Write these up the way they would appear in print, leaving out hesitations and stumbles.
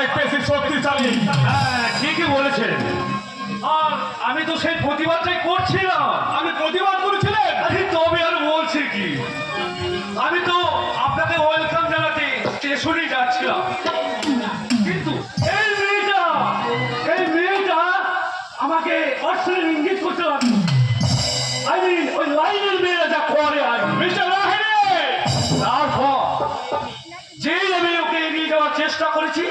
অনেক বেশি শক্তিশালী। হ্যাঁ ঠিকই বলেছেন। আর আমি তো সেই প্রতিবাদটাই করছিলাম। আমি প্রতিবাদ করেছিলেন। আরে তবে আর বলছে কি, আমি তো আপনাকে ওয়েলকাম জানাতে স্টেশনে যাচ্ছিলাম, কিন্তু এই মেয়েটা আমাকে অশ্লীল ইঙ্গিত করতে লাগলো। ওই লাইনের মেয়েরা যা করে আর মিস্টার লাহিড়ী, তারপর যেই আমি ওকে এগিয়ে যাওয়ার চেষ্টা করেছি,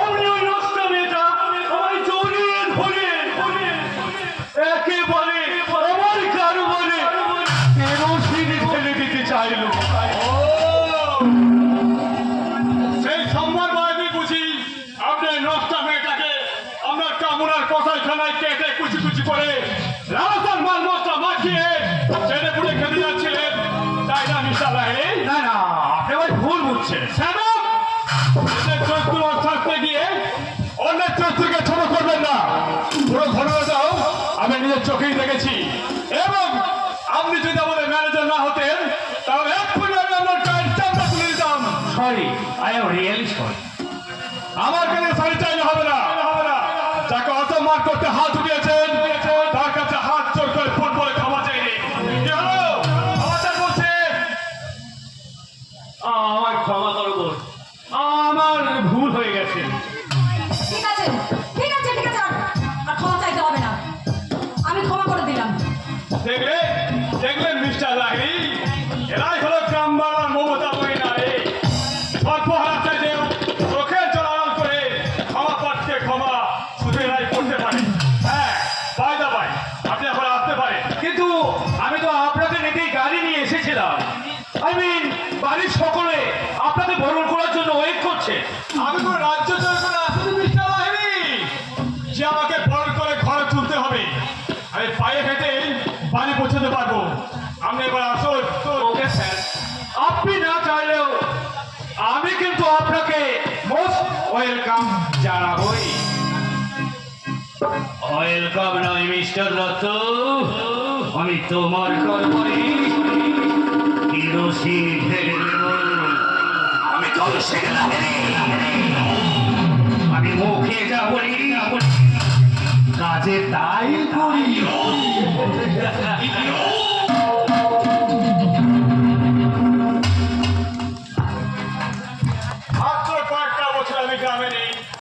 অমনি ওই নষ্ট মেয়েটা আমায় জড়িয়ে ধরে একেবারে আমার কারবারে কেরোসিনে ফেলে দিতে চাইল। সেই সম্মান বাহিনী বুঝি আপনার নষ্ট মেয়েটাকে আমরা কামনার কসাইখানায় কেটে কুচি কুচি করে রাস্তার মাল মশলা মাখিয়ে ছেড়ে পুড়ে খেতে যাচ্ছিলেন, তাই না মিস্টার লাহিড়ী? না না, আপনি ভাই ভুল বুঝছেন। নিজের চরিত্র থাকতে গিয়ে অন্যের চরিত্রকে ছোট করবেন না। পুরো ঘটনাটাও আমি নিজের চোখেই দেখেছি, এবং আপনি যদি আমাদের ম্যানেজার না হতেন তাহলে এক্ষুনি আমি আপনার গায়ের চামড়া তুলে দিতাম। Sorry, I am really sorry. আমার কাছে সরি চাইলে হবে না। যাকে অসম্মান করতে হাত উঠিয়েছেন তার কাছে হাত জোর করে ফুটবলে ক্ষমা চাইনি। কি হলো? আমাদের বলছে আমার ক্ষমা করো বোন, আমার ভুল হয়ে গেছে। ঠিক আছে ঠিক আছে ঠিক আছে, আর ক্ষমা চাইতে হবে না, আমি ক্ষমা করে দিলাম। দেখলেন মিস্টার লাহিড়ী, এরাই হলো গ্রাম বাংলার মমতা মহিলা। সর্বহারা চাইতে চোখের জল আড়াল করে ক্ষমা পাঠকে ক্ষমা শুধু এরাই করতে পারে। হ্যাঁ, বাই দা বাই, আপনি এখন আসতে পারেন। কিন্তু আমি তো আপনাকে নিতেই গাড়ি নিয়ে এসেছিলাম। বাড়ির সকলে আপনাকে বরণ করার জন্য ওয়েট করছে। আমি কোনো রাজ্য জয় করে আসিনি মিস্টার লাহিড়ী যে আমাকে বরণ করে ঘরে তুলতে হবে। আমি পায়ে হেঁটে বাড়ি পৌঁছতে পারবো। আপনি এবার আসুন। ওকে স্যার, আপনি না চাইলেও আমি কিন্তু আপনাকে মোস্ট ওয়েলকাম জানাবই। ওয়েলকাম নয় মিস্টার দত্ত, আমি তোমার গর্বে কেরোসিন ঢেলে দেব। আমি জলসে গেলাম, আমি মুখে যা বলি কাজে তাই করি।